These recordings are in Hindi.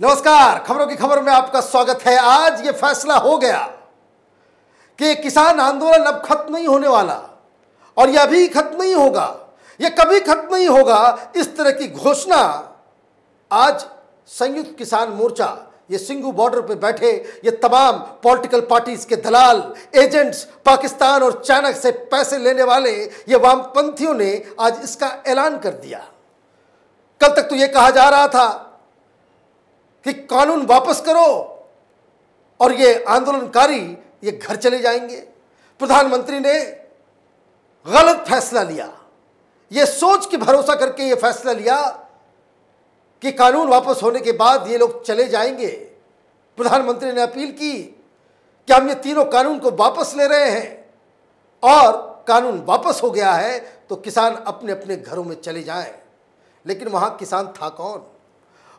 नमस्कार, खबरों की खबर में आपका स्वागत है। आज ये फैसला हो गया कि किसान आंदोलन अब खत्म नहीं होने वाला और यह अभी खत्म नहीं होगा, यह कभी खत्म नहीं होगा। इस तरह की घोषणा आज संयुक्त किसान मोर्चा, ये सिंघू बॉर्डर पे बैठे ये तमाम पॉलिटिकल पार्टीज के दलाल, एजेंट्स, पाकिस्तान और चाइना से पैसे लेने वाले ये वामपंथियों ने आज इसका ऐलान कर दिया। कल तक तो ये कहा जा रहा था कि कानून वापस करो और ये आंदोलनकारी ये घर चले जाएंगे। प्रधानमंत्री ने गलत फैसला लिया, ये सोच के भरोसा करके ये फैसला लिया कि कानून वापस होने के बाद ये लोग चले जाएंगे। प्रधानमंत्री ने अपील की कि हम ये तीनों कानून को वापस ले रहे हैं और कानून वापस हो गया है तो किसान अपने अपने घरों में चले जाएं। लेकिन वहां किसान था कौन?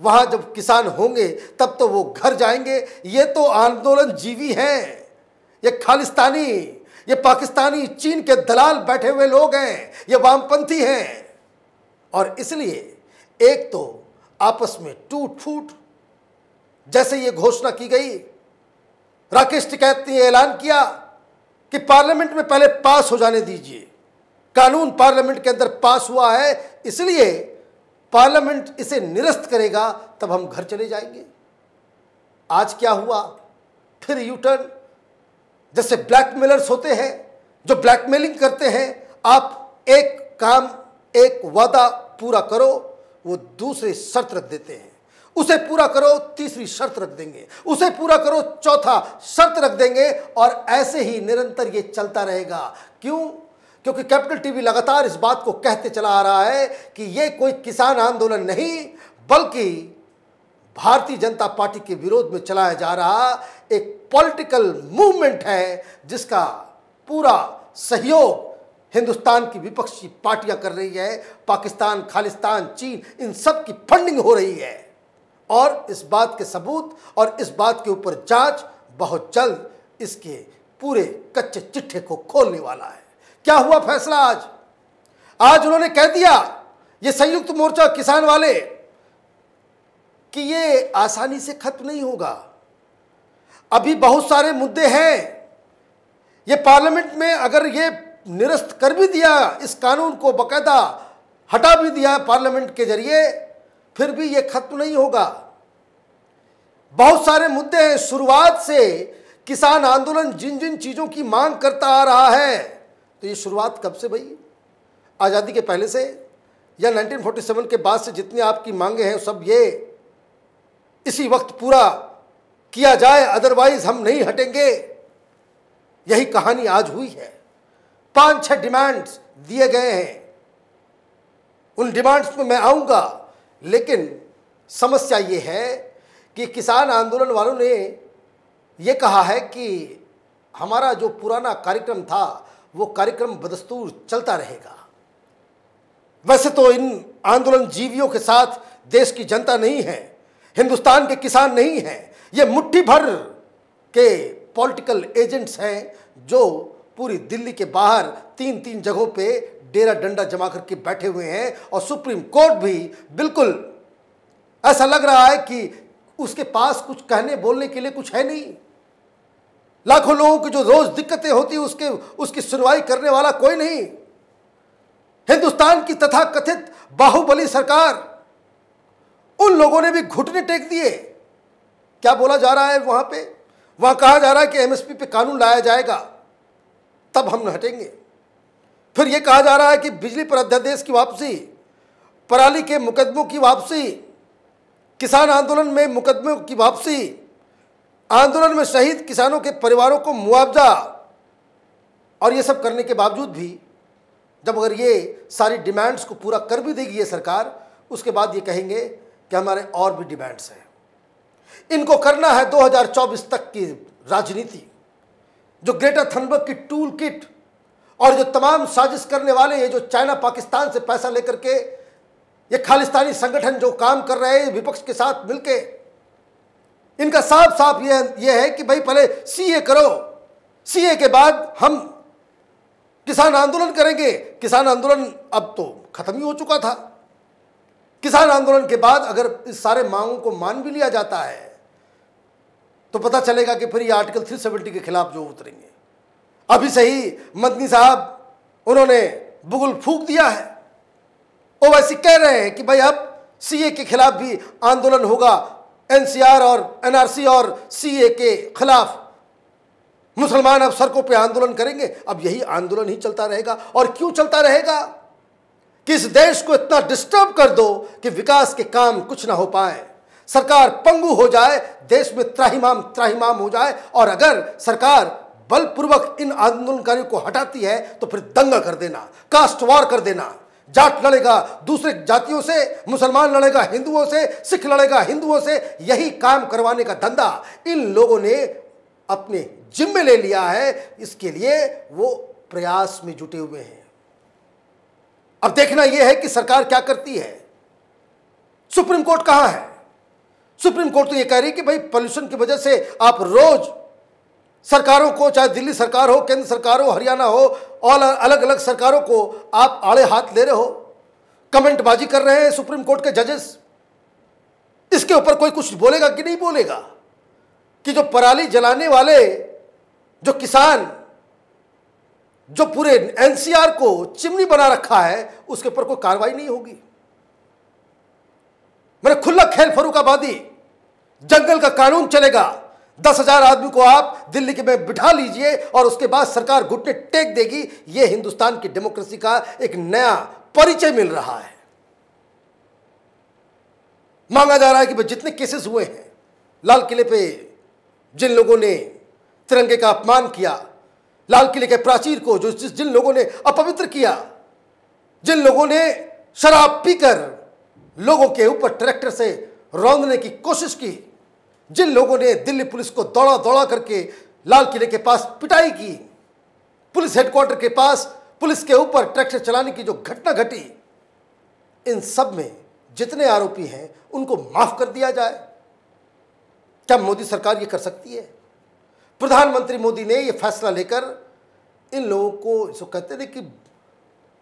वहां जब किसान होंगे तब तो वो घर जाएंगे। ये तो आंदोलन जीवी हैं, ये खालिस्तानी, ये पाकिस्तानी, चीन के दलाल बैठे हुए लोग हैं, ये वामपंथी हैं। और इसलिए एक तो आपस में टूट फूट, जैसे ये घोषणा की गई, राकेश टिकैत ने ऐलान किया कि पार्लियामेंट में पहले पास हो जाने दीजिए। कानून पार्लियामेंट के अंदर पास हुआ है, इसलिए पार्लियामेंट इसे निरस्त करेगा, तब हम घर चले जाएंगे। आज क्या हुआ? फिर यू टर्न। जैसे ब्लैकमेलर्स होते हैं जो ब्लैकमेलिंग करते हैं, आप एक काम, एक वादा पूरा करो, वो दूसरी शर्त रख देते हैं। उसे पूरा करो, तीसरी शर्त रख देंगे, उसे पूरा करो, चौथा शर्त रख देंगे, और ऐसे ही निरंतर ये चलता रहेगा। क्यों? क्योंकि कैपिटल टीवी लगातार इस बात को कहते चला आ रहा है कि ये कोई किसान आंदोलन नहीं, बल्कि भारतीय जनता पार्टी के विरोध में चलाया जा रहा एक पॉलिटिकल मूवमेंट है, जिसका पूरा सहयोग हिंदुस्तान की विपक्षी पार्टियां कर रही है। पाकिस्तान, खालिस्तान, चीन, इन सब की फंडिंग हो रही है। और इस बात के सबूत और इस बात के ऊपर जांच बहुत जल्द इसके पूरे कच्चे चिट्ठे को खोलने वाला है। क्या हुआ फैसला आज उन्होंने कह दिया, ये संयुक्त मोर्चा किसान वाले, कि ये आसानी से खत्म नहीं होगा। अभी बहुत सारे मुद्दे हैं। ये पार्लियामेंट में अगर ये निरस्त कर भी दिया, इस कानून को बकायदा हटा भी दिया पार्लियामेंट के जरिए, फिर भी ये खत्म नहीं होगा। बहुत सारे मुद्दे हैं। शुरुआत से किसान आंदोलन जिन जिन चीजों की मांग करता आ रहा है, तो ये शुरुआत कब से भई? आज़ादी के पहले से या 1947 के बाद से जितनी आपकी मांगे हैं, सब ये इसी वक्त पूरा किया जाए, अदरवाइज हम नहीं हटेंगे। यही कहानी आज हुई है। 5-6 डिमांड्स दिए गए हैं, उन डिमांड्स में मैं आऊंगा। लेकिन समस्या ये है कि किसान आंदोलन वालों ने ये कहा है कि हमारा जो पुराना कार्यक्रम था वो कार्यक्रम बदस्तूर चलता रहेगा। वैसे तो इन आंदोलन जीवियों के साथ देश की जनता नहीं है, हिंदुस्तान के किसान नहीं हैं। ये मुट्ठी भर के पॉलिटिकल एजेंट्स हैं जो पूरी दिल्ली के बाहर 3-3 जगहों पे डेरा डंडा जमा करके बैठे हुए हैं। और सुप्रीम कोर्ट भी बिल्कुल ऐसा लग रहा है कि उसके पास कुछ कहने बोलने के लिए कुछ है नहीं। लाखों लोगों की जो रोज दिक्कतें होती है उसकी सुनवाई करने वाला कोई नहीं। हिंदुस्तान की तथाकथित बाहुबली सरकार, उन लोगों ने भी घुटने टेक दिए। क्या बोला जा रहा है वहां पे? वहां कहा जा रहा है कि एमएसपी पे कानून लाया जाएगा, तब हम न हटेंगे। फिर यह कहा जा रहा है कि बिजली पर अध्यादेश की वापसी, पराली के मुकदमों की वापसी, किसान आंदोलन में मुकदमों की वापसी, आंदोलन में शहीद किसानों के परिवारों को मुआवजा। और ये सब करने के बावजूद भी जब अगर ये सारी डिमांड्स को पूरा कर भी देगी ये सरकार, उसके बाद ये कहेंगे कि हमारे और भी डिमांड्स हैं। इनको करना है 2024 तक की राजनीति। जो ग्रेटर थनबर्ग की टूल किट और जो तमाम साजिश करने वाले, ये जो चाइना पाकिस्तान से पैसा लेकर के ये खालिस्तानी संगठन जो काम कर रहे हैं विपक्ष के साथ मिलके, इनका साफ साफ ये है कि भाई पहले सीए करो, सीए के बाद हम किसान आंदोलन करेंगे। किसान आंदोलन अब तो खत्म ही हो चुका था। किसान आंदोलन के बाद अगर इस सारे मांगों को मान भी लिया जाता है तो पता चलेगा कि फिर ये आर्टिकल 370 के खिलाफ जो उतरेंगे। अभी से ही मदनी साहब उन्होंने बुगुल फूंक दिया है, वो वैसे कह रहे हैं कि भाई अब सीए के खिलाफ भी आंदोलन होगा, एनसीआर और एनआरसी और सीए के खिलाफ मुसलमान अब सड़कों पे आंदोलन करेंगे। अब यही आंदोलन ही चलता रहेगा। और क्यों चलता रहेगा कि इस देश को इतना डिस्टर्ब कर दो कि विकास के काम कुछ ना हो पाए, सरकार पंगु हो जाए, देश में त्राहिमाम त्राहिमाम हो जाए। और अगर सरकार बलपूर्वक इन आंदोलनकारियों को हटाती है तो फिर दंगा कर देना, कास्ट वार कर देना, जाट लड़ेगा दूसरे जातियों से, मुसलमान लड़ेगा हिंदुओं से, सिख लड़ेगा हिंदुओं से, यही काम करवाने का धंधा इन लोगों ने अपने जिम्मे ले लिया है। इसके लिए वो प्रयास में जुटे हुए हैं। अब देखना यह है कि सरकार क्या करती है। सुप्रीम कोर्ट कहां है? सुप्रीम कोर्ट तो यह कह रही कि भाई पॉल्यूशन की वजह से आप रोज सरकारों को, चाहे दिल्ली सरकार हो, केंद्र सरकार हो, हरियाणा हो, और अलग अलग सरकारों को आप आड़े हाथ ले रहे हो, कमेंटबाजी कर रहे हैं सुप्रीम कोर्ट के जजेस। इसके ऊपर कोई कुछ बोलेगा कि नहीं बोलेगा कि जो पराली जलाने वाले जो किसान, जो पूरे एनसीआर को चिमनी बना रखा है, उसके ऊपर कोई कार्रवाई नहीं होगी। मेरे खुला खेल फर्रुखाबादी जंगल का कानून चलेगा। 10,000 आदमी को आप दिल्ली के में बिठा लीजिए और उसके बाद सरकार घुटने टेक देगी। यह हिंदुस्तान की डेमोक्रेसी का एक नया परिचय मिल रहा है। मांगा जा रहा है कि जितने केसेस हुए हैं लाल किले पे, जिन लोगों ने तिरंगे का अपमान किया, लाल किले के प्राचीर को जिन लोगों ने अपवित्र किया, जिन लोगों ने शराब पीकर लोगों के ऊपर ट्रैक्टर से रौंदने की कोशिश की, जिन लोगों ने दिल्ली पुलिस को दौड़ा दौड़ा करके लाल किले के पास पिटाई की, पुलिस हेडक्वार्टर के पास पुलिस के ऊपर ट्रैक्टर चलाने की जो घटना घटी, इन सब में जितने आरोपी हैं उनको माफ कर दिया जाए। क्या मोदी सरकार ये कर सकती है? प्रधानमंत्री मोदी ने ये फैसला लेकर इन लोगों को, जो कहते हैं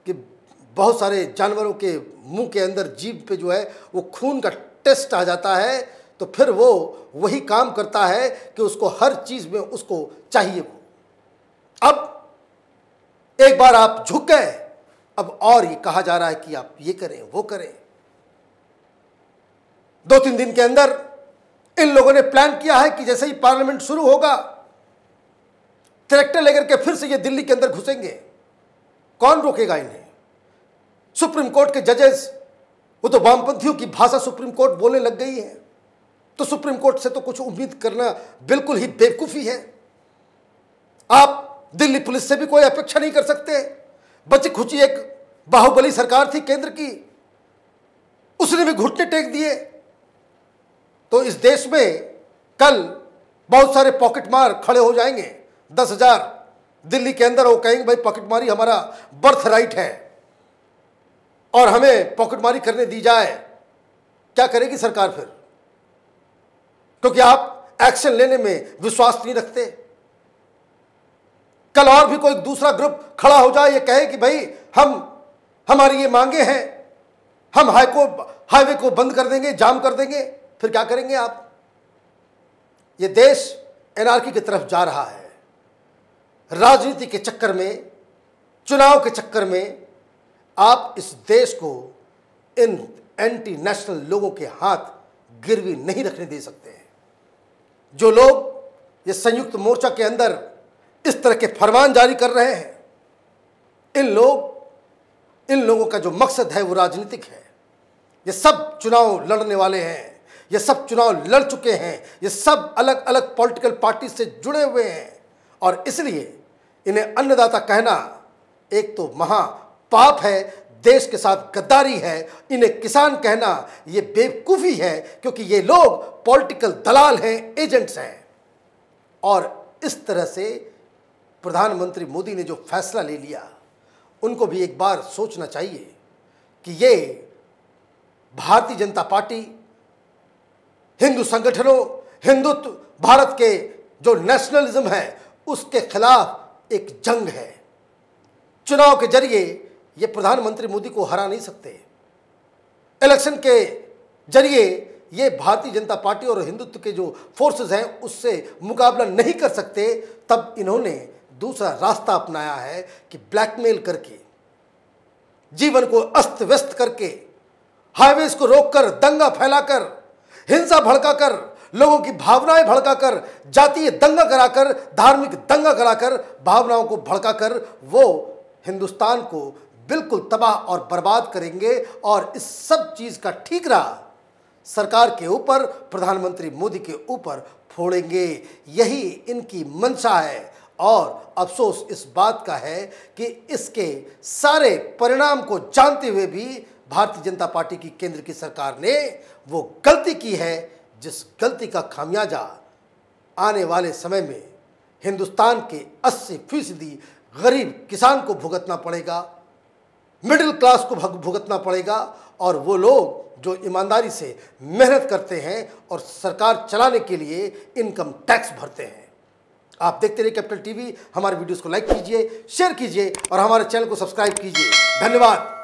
कि बहुत सारे जानवरों के मुंह के अंदर, जीभ पे जो है वो खून का टेस्ट आ जाता है, तो फिर वो वही काम करता है कि उसको हर चीज में उसको चाहिए वो। अब एक बार आप झुक गए, अब और ये कहा जा रहा है कि आप ये करें वो करें। 2-3 दिन के अंदर इन लोगों ने प्लान किया है कि जैसे ही पार्लियामेंट शुरू होगा, ट्रैक्टर लेकर के फिर से ये दिल्ली के अंदर घुसेंगे। कौन रोकेगा इन्हें? सुप्रीम कोर्ट के जजेस, वो तो वामपंथियों की भाषा सुप्रीम कोर्ट बोलने लग गई है, तो सुप्रीम कोर्ट से तो कुछ उम्मीद करना बिल्कुल ही बेवकूफी है। आप दिल्ली पुलिस से भी कोई अपेक्षा नहीं कर सकते। बची खुची एक बाहुबली सरकार थी केंद्र की, उसने भी घुटने टेक दिए। तो इस देश में कल बहुत सारे पॉकेट मार खड़े हो जाएंगे। 10,000 दिल्ली के अंदर, वो कहेंगे भाई पॉकेट मारी हमारा बर्थ राइट है और हमें पॉकेट मारी करने दी जाए। क्या करेगी सरकार फिर? क्योंकि आप एक्शन लेने में विश्वास नहीं रखते। कल और भी कोई दूसरा ग्रुप खड़ा हो जाए, ये कहे कि भाई हमारी ये मांगे हैं, हम हाईवे को बंद कर देंगे, जाम कर देंगे, फिर क्या करेंगे आप? ये देश एनार्की की तरफ जा रहा है। राजनीति के चक्कर में, चुनाव के चक्कर में आप इस देश को इन एंटी नेशनल लोगों के हाथ गिरवी नहीं रखने दे सकते हैं। जो लोग ये संयुक्त मोर्चा के अंदर इस तरह के फरमान जारी कर रहे हैं, इन लोगों का जो मकसद है वो राजनीतिक है। ये सब चुनाव लड़ने वाले हैं, ये सब चुनाव लड़ चुके हैं, ये सब अलग अलग पॉलिटिकल पार्टी से जुड़े हुए हैं, और इसलिए इन्हें अन्नदाता कहना एक तो महा पाप है, देश के साथ गद्दारी है। इन्हें किसान कहना ये बेवकूफ़ी है, क्योंकि ये लोग पॉलिटिकल दलाल हैं, एजेंट्स हैं। और इस तरह से प्रधानमंत्री मोदी ने जो फैसला ले लिया, उनको भी एक बार सोचना चाहिए कि ये भारतीय जनता पार्टी, हिंदू संगठनों, हिंदुत्व, भारत के जो नेशनलिज्म है उसके खिलाफ एक जंग है। चुनाव के जरिए ये प्रधानमंत्री मोदी को हरा नहीं सकते। इलेक्शन के जरिए ये भारतीय जनता पार्टी और हिंदुत्व के जो फोर्सेस हैं उससे मुकाबला नहीं कर सकते, तब इन्होंने दूसरा रास्ता अपनाया है कि ब्लैकमेल करके, जीवन को अस्त व्यस्त करके, हाईवेज को रोककर, दंगा फैलाकर, हिंसा भड़काकर, लोगों की भावनाएं भड़काकर, जातीय दंगा कराकर, धार्मिक दंगा कराकर, भावनाओं को भड़काकर वो हिंदुस्तान को बिल्कुल तबाह और बर्बाद करेंगे। और इस सब चीज का ठीकरा सरकार के ऊपर, प्रधानमंत्री मोदी के ऊपर फोड़ेंगे। यही इनकी मंशा है। और अफसोस इस बात का है कि इसके सारे परिणाम को जानते हुए भी भारतीय जनता पार्टी की केंद्र की सरकार ने वो गलती की है, जिस गलती का खामियाजा आने वाले समय में हिंदुस्तान के 80% गरीब किसान को भुगतना पड़ेगा, मिडिल क्लास को भुगतना पड़ेगा, और वो लोग जो ईमानदारी से मेहनत करते हैं और सरकार चलाने के लिए इनकम टैक्स भरते हैं। आप देखते रहिए कैपिटल टीवी। हमारे वीडियोस को लाइक कीजिए, शेयर कीजिए और हमारे चैनल को सब्सक्राइब कीजिए। धन्यवाद।